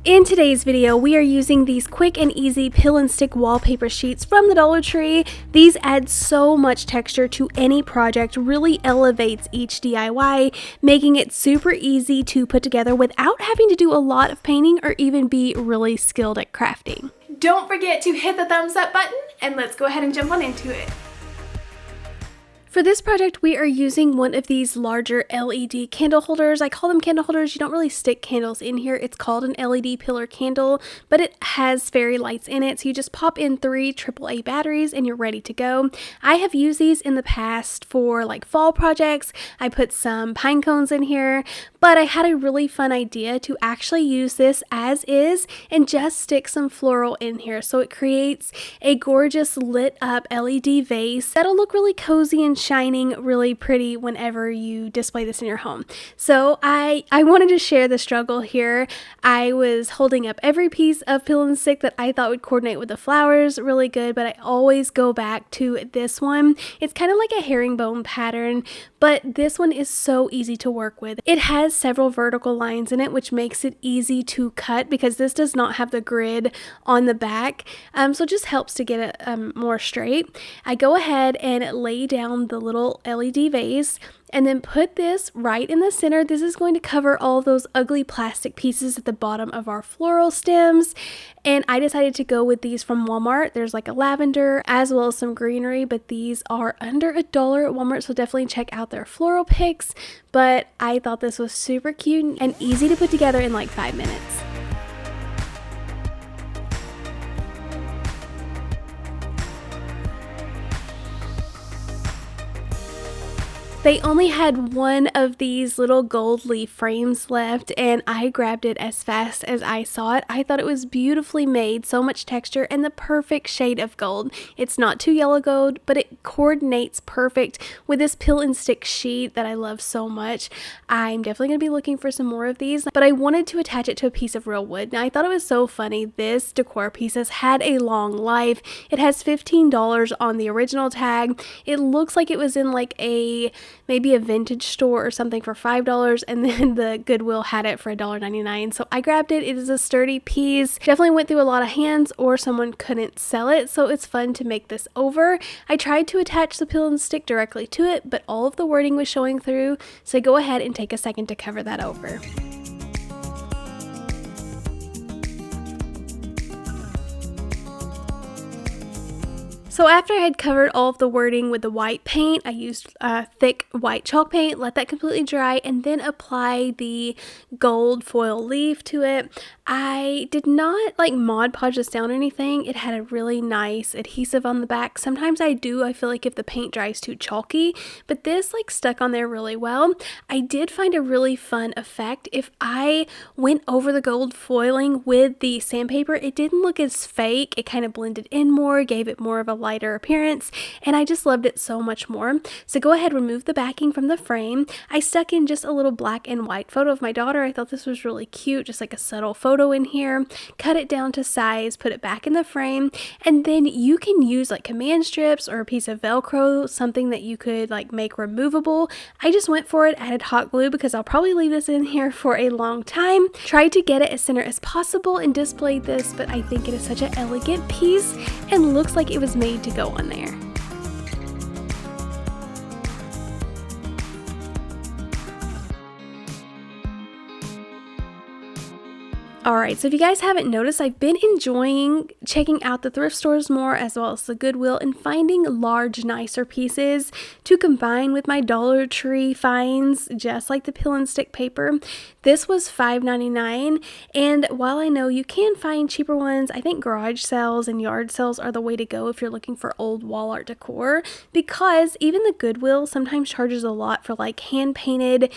In today's video, we are using these quick and easy peel and stick wallpaper sheets from the Dollar Tree. These add so much texture to any project, really elevates each DIY, making it super easy to put together without having to do a lot of painting or even be really skilled at crafting. Don't forget to hit the thumbs up button and let's go ahead and jump on into it. For this project, we are using one of these larger LED candle holders. I call them candle holders. You don't really stick candles in here. It's called an LED pillar candle, but it has fairy lights in it. So you just pop in 3 AAA batteries and you're ready to go. I have used these in the past for like fall projects. I put some pine cones in here, but I had a really fun idea to actually use this as is and just stick some floral in here. So it creates a gorgeous lit up LED vase that'll look really cozy and shining, really pretty whenever you display this in your home. So I wanted to share the struggle here. I was holding up every piece of peel and stick that I thought would coordinate with the flowers really good, but I always go back to this one. It's kind of like a herringbone pattern, but this one is so easy to work with. It has several vertical lines in it, which makes it easy to cut because this does not have the grid on the back, so it just helps to get it more straight. I go ahead and lay down the little LED vase and then put this right in the center. This is going to cover all those ugly plastic pieces at the bottom of our floral stems, and I decided to go with these from Walmart. There's like a lavender as well as some greenery, but these are under $1 at Walmart, so definitely check out their floral picks. But I thought this was super cute and easy to put together in like 5 minutes. They only had one of these little gold leaf frames left, and I grabbed it as fast as I saw it. I thought it was beautifully made, so much texture, and the perfect shade of gold. It's not too yellow gold, but it coordinates perfect with this peel and stick sheet that I love so much. I'm definitely going to be looking for some more of these, but I wanted to attach it to a piece of real wood. Now, I thought it was so funny. This decor piece has had a long life. It has $15 on the original tag. It looks like it was in like maybe a vintage store or something for $5, and then the Goodwill had it for $1.99. So I grabbed it. It is a sturdy piece. Definitely went through a lot of hands, or someone couldn't sell it, so it's fun to make this over. I tried to attach the peel and stick directly to it, but all of the wording was showing through, so go ahead and take a second to cover that over. So after I had covered all of the wording with the white paint, I used thick white chalk paint, let that completely dry, and then apply the gold foil leaf to it. I did not like Mod Podge this down or anything. It had a really nice adhesive on the back. Sometimes I do. I feel like if the paint dries too chalky, but this like stuck on there really well. I did find a really fun effect. If I went over the gold foiling with the sandpaper, it didn't look as fake. It kind of blended in more, gave it more of a lighter appearance, and I just loved it so much more. So go ahead, remove the backing from the frame. I stuck in just a little black and white photo of my daughter. I thought this was really cute, just like a subtle photo in here. Cut it down to size, put it back in the frame, and then you can use like command strips or a piece of Velcro, something that you could like make removable. I just went for it, added hot glue because I'll probably leave this in here for a long time. Tried to get it as center as possible and displayed this, but I think it is such an elegant piece and looks like it was made to go on there. Alright, so if you guys haven't noticed, I've been enjoying checking out the thrift stores more as well as the Goodwill and finding large, nicer pieces to combine with my Dollar Tree finds, just like the peel and stick paper. This was $5.99, and while I know you can find cheaper ones, I think garage sales and yard sales are the way to go if you're looking for old wall art decor, because even the Goodwill sometimes charges a lot for like hand-painted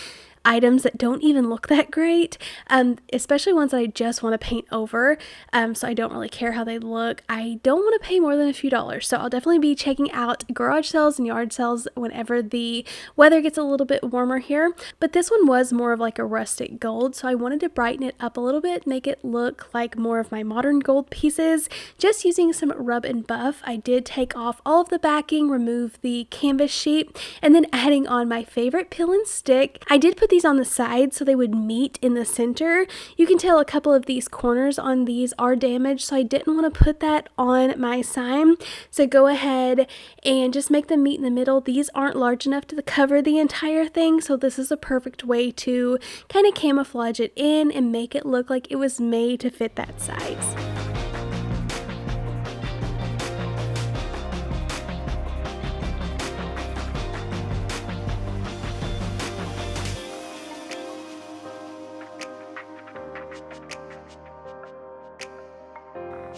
items that don't even look that great, especially ones that I just want to paint over, so I don't really care how they look. I don't want to pay more than a few dollars, so I'll definitely be checking out garage sales and yard sales whenever the weather gets a little bit warmer here. But this one was more of like a rustic gold, so I wanted to brighten it up a little bit, make it look like more of my modern gold pieces, just using some rub and buff. I did take off all of the backing, remove the canvas sheet, and then adding on my favorite peel and stick. I did put the these on the side so they would meet in the center. You can tell a couple of these corners on these are damaged, so I didn't want to put that on my sign. So go ahead and just make them meet in the middle. These aren't large enough to cover the entire thing, so this is a perfect way to kind of camouflage it in and make it look like it was made to fit that size.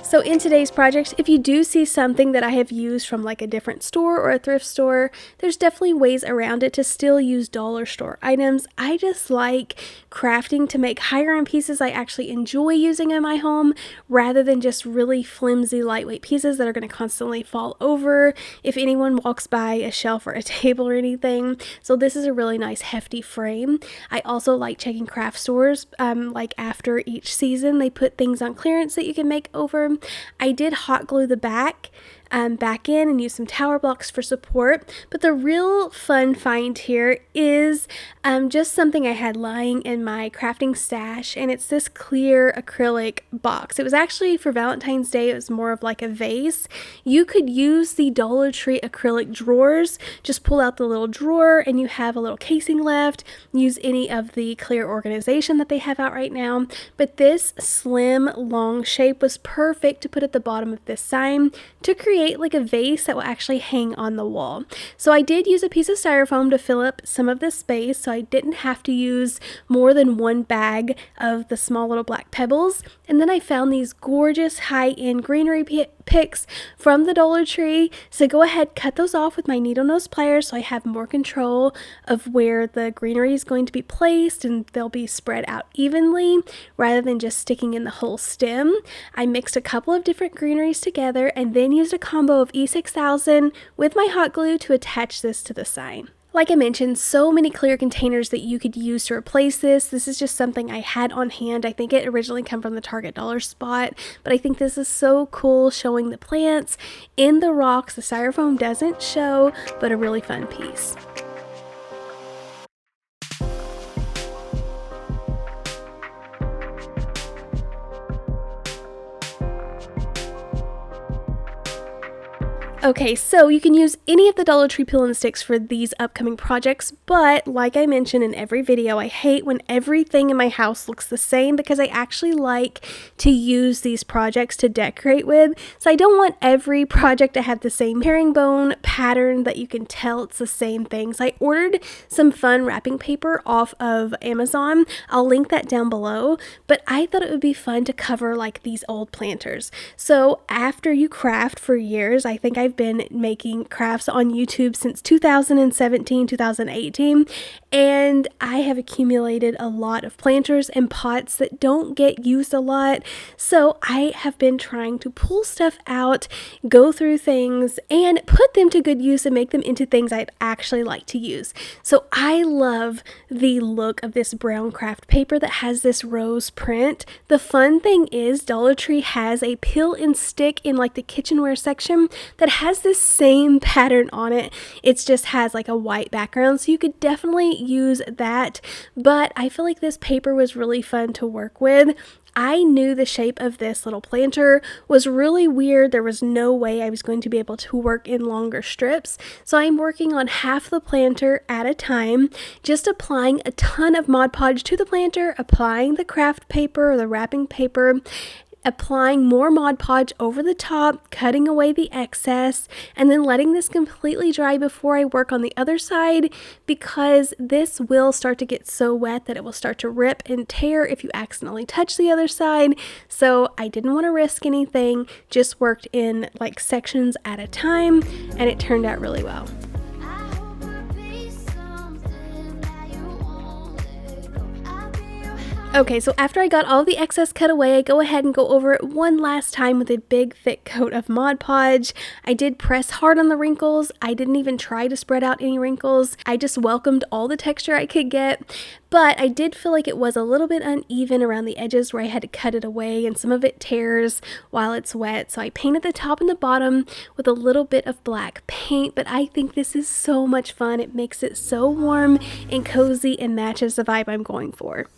So in today's project, if you do see something that I have used from like a different store or a thrift store, there's definitely ways around it to still use dollar store items. I just like crafting to make higher end pieces I actually enjoy using in my home rather than just really flimsy, lightweight pieces that are going to constantly fall over if anyone walks by a shelf or a table or anything. So this is a really nice hefty frame. I also like checking craft stores like after each season. They put things on clearance that you can make over. I did hot glue the back in and use some tower blocks for support, but the real fun find here is just something I had lying in my crafting stash, and it's this clear acrylic box. It was actually for Valentine's Day. It was more of like a vase. You could use the Dollar Tree acrylic drawers. Just pull out the little drawer and you have a little casing left. Use any of the clear organization that they have out right now, but this slim long shape was perfect to put at the bottom of this sign to create like a vase that will actually hang on the wall. So I did use a piece of styrofoam to fill up some of the space, so I didn't have to use more than one bag of the small little black pebbles. And then I found these gorgeous high-end greenery picks from the Dollar Tree. So go ahead, cut those off with my needle nose pliers so I have more control of where the greenery is going to be placed, and they'll be spread out evenly rather than just sticking in the whole stem. I mixed a couple of different greeneries together and then used a combo of E6000 with my hot glue to attach this to the sign. Like I mentioned, so many clear containers that you could use to replace this. This is just something I had on hand. I think it originally came from the Target dollar spot, but I think this is so cool showing the plants in the rocks. The styrofoam doesn't show, but a really fun piece. Okay, so you can use any of the Dollar Tree peel and sticks for these upcoming projects, but like I mentioned in every video, I hate when everything in my house looks the same because I actually like to use these projects to decorate with. So I don't want every project to have the same herringbone pattern that you can tell it's the same thing. So I ordered some fun wrapping paper off of Amazon. I'll link that down below, but I thought it would be fun to cover like these old planters. So after you craft for years, I think I've been making crafts on YouTube since 2017, 2018, and I have accumulated a lot of planters and pots that don't get used a lot. So I have been trying to pull stuff out, go through things, and put them to good use and make them into things I'd actually like to use. So I love the look of this brown craft paper that has this rose print. The fun thing is Dollar Tree has a peel and stick in like the kitchenware section that has this same pattern on it. It just has like a white background, so you could definitely use that, but I feel like this paper was really fun to work with. I knew the shape of this little planter was really weird. There was no way I was going to be able to work in longer strips. So I'm working on half the planter at a time, just applying a ton of Mod Podge to the planter, applying the craft paper or the wrapping paper, applying more Mod Podge over the top, cutting away the excess, and then letting this completely dry before I work on the other side, because this will start to get so wet that it will start to rip and tear if you accidentally touch the other side. So I didn't want to risk anything, just worked in like sections at a time, and it turned out really well. Okay, so after I got all the excess cut away, I go ahead and go over it one last time with a big thick coat of Mod Podge. I did press hard on the wrinkles. I didn't even try to spread out any wrinkles. I just welcomed all the texture I could get, but I did feel like it was a little bit uneven around the edges where I had to cut it away, and some of it tears while it's wet. So I painted the top and the bottom with a little bit of black paint, but I think this is so much fun. It makes it so warm and cozy and matches the vibe I'm going for.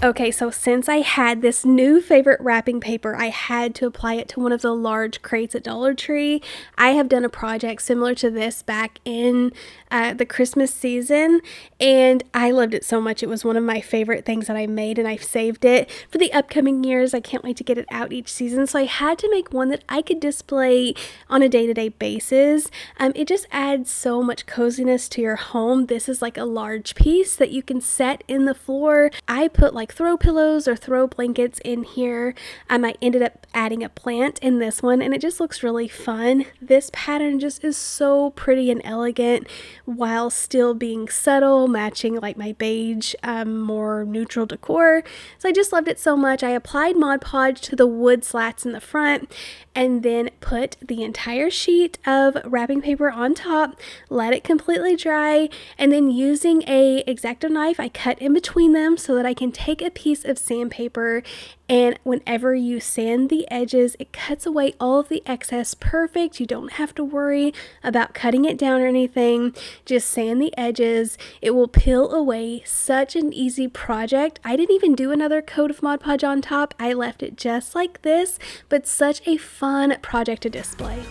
Okay, so since I had this new favorite wrapping paper, I had to apply it to one of the large crates at Dollar Tree. I have done a project similar to this back in the Christmas season, and I loved it so much. It was one of my favorite things that I made, and I've saved it for the upcoming years. I can't wait to get it out each season, so I had to make one that I could display on a day-to-day basis. It just adds so much coziness to your home. This is like a large piece that you can set in the floor. I put like throw pillows or throw blankets in here. I ended up adding a plant in this one, and it just looks really fun. This pattern just is so pretty and elegant while still being subtle, matching like my beige, more neutral decor. So I just loved it so much. I applied Mod Podge to the wood slats in the front and then put the entire sheet of wrapping paper on top, let it completely dry, and then using a X-Acto knife, I cut in between them so that I can take a piece of sandpaper, and whenever you sand the edges, it cuts away all of the excess perfect. You don't have to worry about cutting it down or anything. Just sand the edges. It will peel away. Such an easy project. I didn't even do another coat of Mod Podge on top. I left it just like this, but such a fun project to display.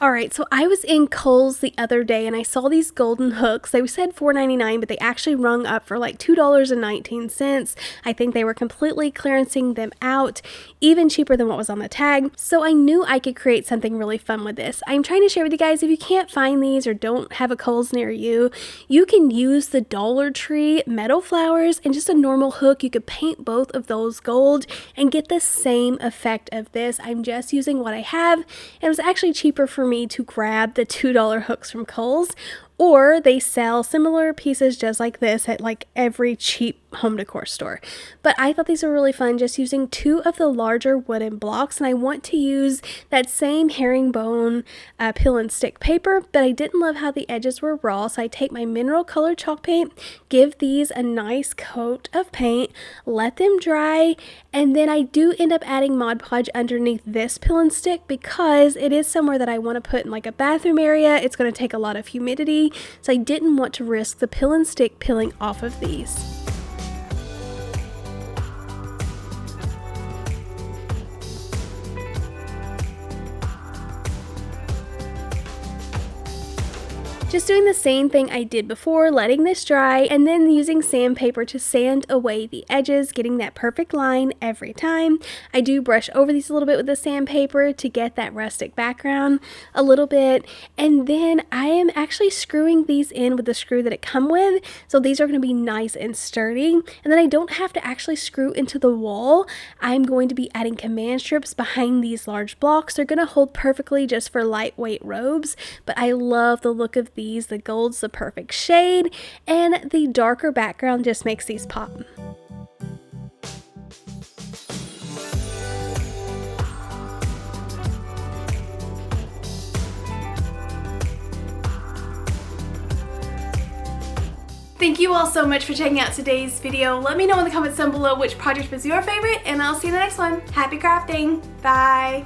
Alright, so I was in Kohl's the other day and I saw these golden hooks. They said $4.99, but they actually rung up for like $2.19. I think they were completely clearancing them out, even cheaper than what was on the tag. So I knew I could create something really fun with this. I'm trying to share with you guys, if you can't find these or don't have a Kohl's near you, you can use the Dollar Tree metal flowers and just a normal hook. You could paint both of those gold and get the same effect of this. I'm just using what I have, and it was actually cheaper for me to grab the $2 hooks from Kohl's, or they sell similar pieces just like this at like every cheap home decor store. But I thought these were really fun, just using two of the larger wooden blocks, and I want to use that same herringbone peel and stick paper, but I didn't love how the edges were raw, so I take my mineral color chalk paint, give these a nice coat of paint, let them dry, and then I do end up adding Mod Podge underneath this peel and stick because it is somewhere that I want to put in like a bathroom area. It's going to take a lot of humidity, so I didn't want to risk the peel and stick peeling off of these. Just doing the same thing I did before, letting this dry, and then using sandpaper to sand away the edges, getting that perfect line every time. I do brush over these a little bit with the sandpaper to get that rustic background a little bit, and then I am actually screwing these in with the screw that it come with, so these are going to be nice and sturdy, and then I don't have to actually screw into the wall. I'm going to be adding command strips behind these large blocks. They're going to hold perfectly just for lightweight robes, but I love the look of these. The gold's the perfect shade, and the darker background just makes these pop. Thank you all so much for checking out today's video. Let me know in the comments down below which project was your favorite, and I'll see you in the next one. Happy crafting! Bye!